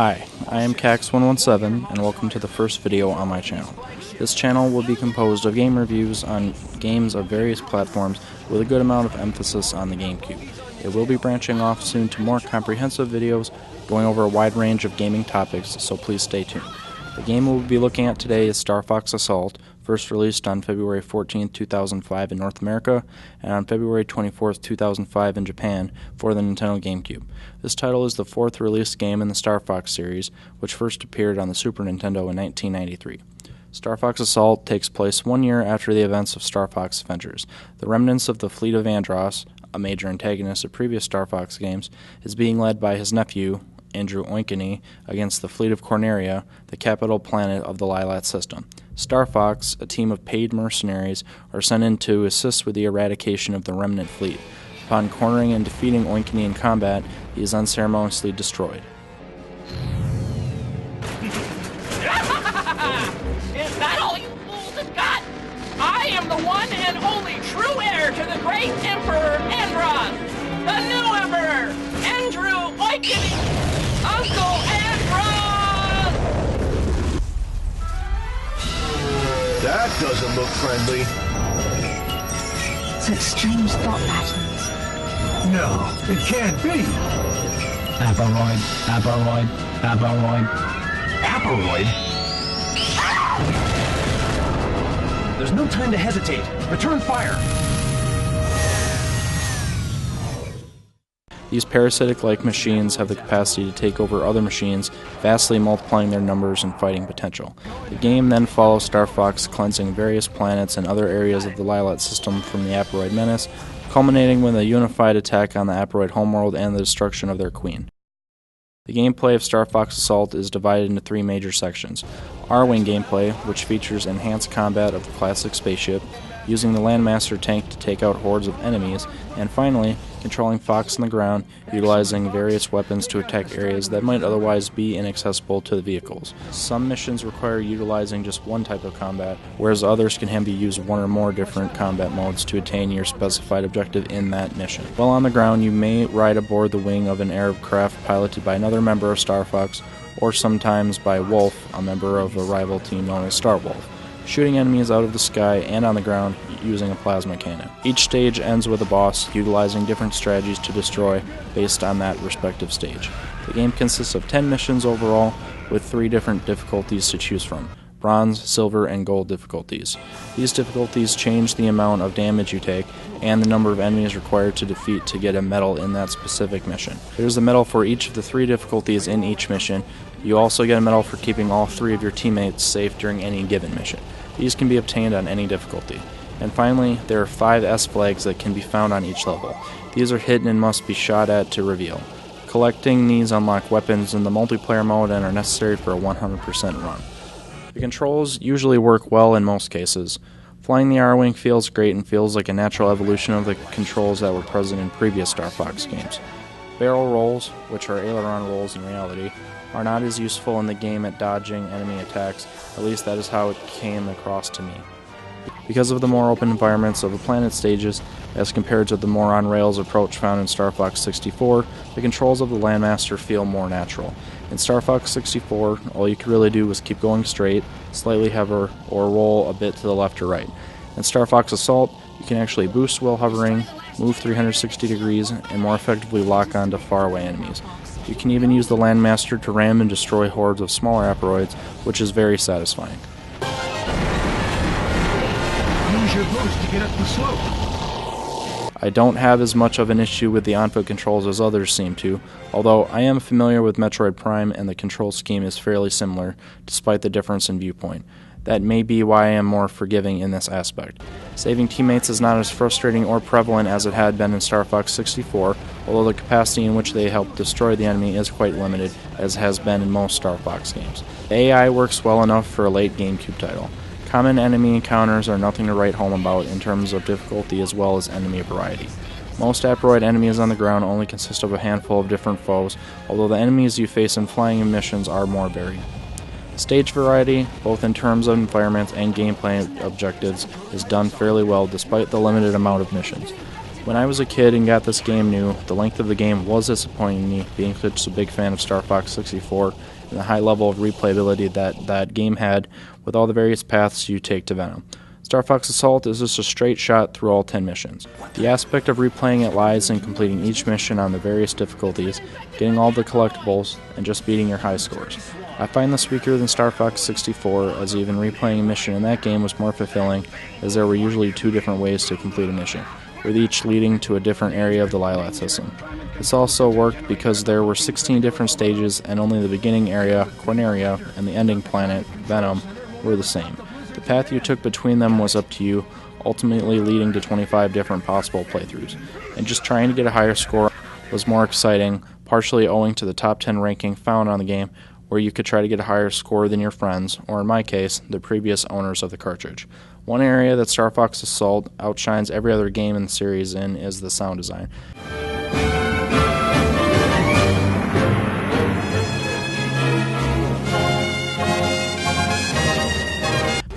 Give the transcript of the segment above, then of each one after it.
Hi, I am CAX117 and welcome to the first video on my channel. This channel will be composed of game reviews on games of various platforms with a good amount of emphasis on the GameCube. It will be branching off soon to more comprehensive videos going over a wide range of gaming topics, so please stay tuned. The game we'll be looking at today is Starfox Assault, first released on February 14, 2005 in North America, and on February 24, 2005 in Japan for the Nintendo GameCube. This title is the fourth released game in the Starfox series, which first appeared on the Super Nintendo in 1993. Starfox Assault takes place 1 year after the events of Star Fox Adventures. The remnants of the fleet of Andross, a major antagonist of previous Star Fox games, is being led by his nephew, Andrew Oinkeny, against the fleet of Corneria, the capital planet of the Lylat system. Starfox, a team of paid mercenaries, are sent in to assist with the eradication of the remnant fleet. Upon cornering and defeating Oinkeny in combat, he is unceremoniously destroyed. Is that all you fools have got? I am the one and only true heir to the great Emperor Andross, the new Emperor, Andrew Oinkeny, Uncle Andross! That doesn't look friendly. Such strange thought patterns. No, it can't be. Aberoid, Aberoid, Aberoid. Aperoid? There's no time to hesitate. Return fire. These parasitic-like machines have the capacity to take over other machines, vastly multiplying their numbers and fighting potential. The game then follows Starfox cleansing various planets and other areas of the Lylat system from the Aperoid menace, culminating with a unified attack on the Aperoid homeworld and the destruction of their queen. The gameplay of Starfox Assault is divided into three major sections. R-Wing gameplay, which features enhanced combat of the classic spaceship, using the Landmaster tank to take out hordes of enemies, and finally, controlling Fox on the ground, utilizing various weapons to attack areas that might otherwise be inaccessible to the vehicles. Some missions require utilizing just one type of combat, whereas others can have you use one or more different combat modes to attain your specified objective in that mission. While on the ground, you may ride aboard the wing of an aircraft piloted by another member of Starfox, or sometimes by Wolf, a member of a rival team known as Starwolf, shooting enemies out of the sky and on the ground using a plasma cannon. Each stage ends with a boss, utilizing different strategies to destroy based on that respective stage. The game consists of 10 missions overall, with 3 different difficulties to choose from: bronze, silver, and gold difficulties. These difficulties change the amount of damage you take and the number of enemies required to defeat to get a medal in that specific mission. There's a medal for each of the 3 difficulties in each mission. You also get a medal for keeping all 3 of your teammates safe during any given mission. These can be obtained on any difficulty. And finally, there are 5 S flags that can be found on each level. These are hidden and must be shot at to reveal. Collecting these unlock weapons in the multiplayer mode and are necessary for a 100% run. The controls usually work well in most cases. Flying the R-Wing feels great and feels like a natural evolution of the controls that were present in previous Star Fox games. Barrel rolls, which are aileron rolls in reality, are not as useful in the game at dodging enemy attacks, at least that is how it came across to me. Because of the more open environments of the planet stages, as compared to the more on-rails approach found in Star Fox 64, the controls of the Landmaster feel more natural. In Star Fox 64, all you could really do was keep going straight, slightly hover, or roll a bit to the left or right. In Star Fox Assault, you can actually boost while hovering, move 360 degrees, and more effectively lock onto faraway enemies. You can even use the Landmaster to ram and destroy hordes of smaller aperoids, which is very satisfying. Use your boost to get up the slope. I don't have as much of an issue with the on-foot controls as others seem to, although I am familiar with Metroid Prime and the control scheme is fairly similar, despite the difference in viewpoint. That may be why I am more forgiving in this aspect. Saving teammates is not as frustrating or prevalent as it had been in Star Fox 64, although the capacity in which they help destroy the enemy is quite limited, as has been in most Star Fox games. The AI works well enough for a late GameCube title. Common enemy encounters are nothing to write home about in terms of difficulty as well as enemy variety. Most Aperoid enemies on the ground only consist of a handful of different foes, although the enemies you face in flying missions are more varied. Stage variety, both in terms of environments and gameplay objectives, is done fairly well despite the limited amount of missions. When I was a kid and got this game new, the length of the game was disappointing me, being such a big fan of Starfox 64 and the high level of replayability that game had with all the various paths you take to Venom. Starfox Assault is just a straight shot through all 10 missions. The aspect of replaying it lies in completing each mission on the various difficulties, getting all the collectibles, and just beating your high scores. I find this weaker than Starfox 64, as even replaying a mission in that game was more fulfilling, as there were usually 2 different ways to complete a mission, with each leading to a different area of the Lilat system. This also worked because there were 16 different stages, and only the beginning area, Corneria, and the ending planet, Venom, were the same. The path you took between them was up to you, ultimately leading to 25 different possible playthroughs. And just trying to get a higher score was more exciting, partially owing to the top 10 ranking found on the game, where you could try to get a higher score than your friends, or in my case, the previous owners of the cartridge. One area that Starfox Assault outshines every other game in the series in is the sound design.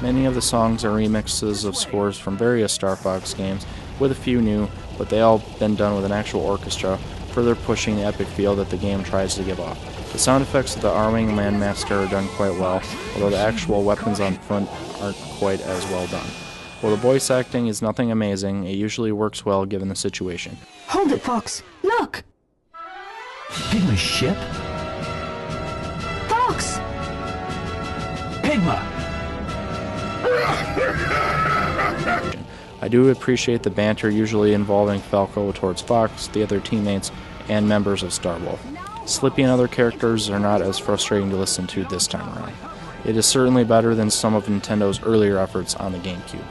Many of the songs are remixes of scores from various Starfox games, with a few new, but they all been done with an actual orchestra, further pushing the epic feel that the game tries to give off. The sound effects of the arming Landmaster are done quite well, although the actual weapons on foot aren't quite as well done. While the voice acting is nothing amazing, it usually works well given the situation. Hold it, Fox! Look! Pigma's ship? Fox! Pigma! I do appreciate the banter usually involving Falco towards Fox, the other teammates, and members of Starwolf. Slippy and other characters are not as frustrating to listen to this time around. It is certainly better than some of Nintendo's earlier efforts on the GameCube.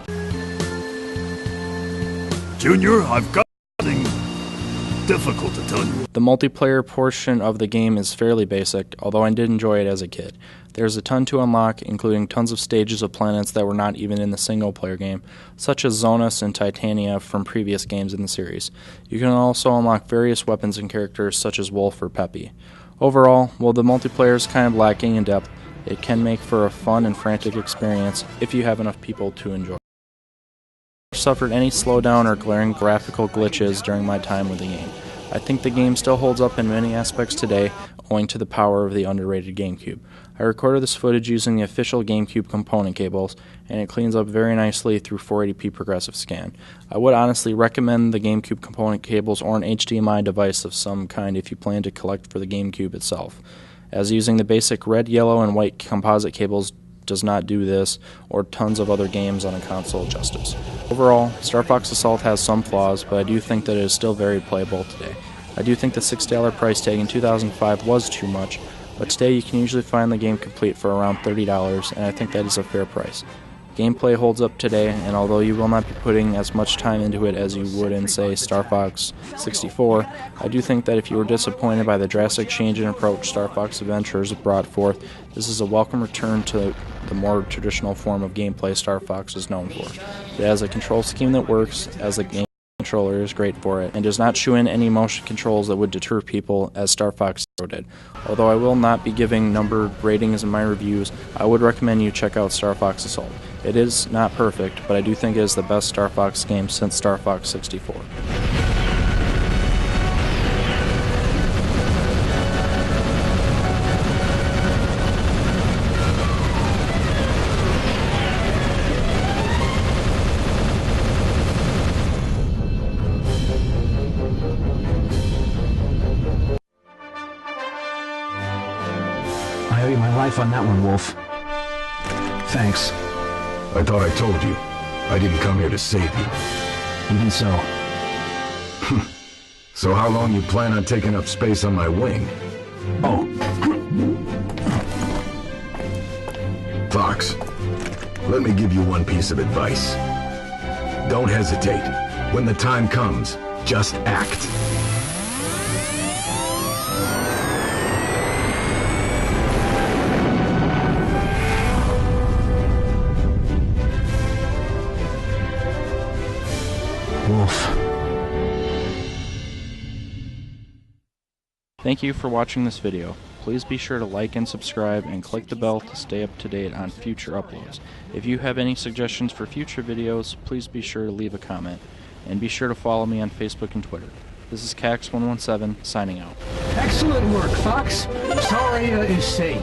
Junior, I've got something difficult to tell you. The multiplayer portion of the game is fairly basic, although I did enjoy it as a kid. There's a ton to unlock, including tons of stages of planets that were not even in the single-player game, such as Zonus and Titania from previous games in the series. You can also unlock various weapons and characters such as Wolf or Peppy. Overall, while the multiplayer is kind of lacking in depth, it can make for a fun and frantic experience if you have enough people to enjoy. I suffered any slowdown or glaring graphical glitches during my time with the game. I think the game still holds up in many aspects today, owing to the power of the underrated GameCube. I recorded this footage using the official GameCube component cables, and it cleans up very nicely through 480p progressive scan. I would honestly recommend the GameCube component cables or an HDMI device of some kind if you plan to collect for the GameCube itself, as using the basic red, yellow, and white composite cables does not do this, or tons of other games on a console justice. Overall, Starfox Assault has some flaws, but I do think that it is still very playable today. I do think the $6 price tag in 2005 was too much, but today you can usually find the game complete for around $30, and I think that is a fair price. Gameplay holds up today, and although you will not be putting as much time into it as you would in, say, Starfox 64, I do think that if you were disappointed by the drastic change in approach Starfox Adventures brought forth, this is a welcome return to the more traditional form of gameplay Starfox is known for. It has a control scheme that works, as the game controller is great for it, and does not shoe in any motion controls that would deter people as Starfox Zero did. Although I will not be giving numbered ratings in my reviews, I would recommend you check out Starfox Assault. It is not perfect, but I do think it is the best Starfox game since Star Fox 64. I owe you my life on that one, Wolf. Thanks. I thought I told you. I didn't come here to save you. Even so. So how long you plan on taking up space on my wing? Oh. Fox, let me give you one piece of advice. Don't hesitate. When the time comes, just act. Wolf. Thank you for watching this video. Please be sure to like and subscribe and click the bell to stay up to date on future uploads. If you have any suggestions for future videos, please be sure to leave a comment. and be sure to follow me on Facebook and Twitter. This is CAX117 signing out. Excellent work, Fox. Sorry is saying.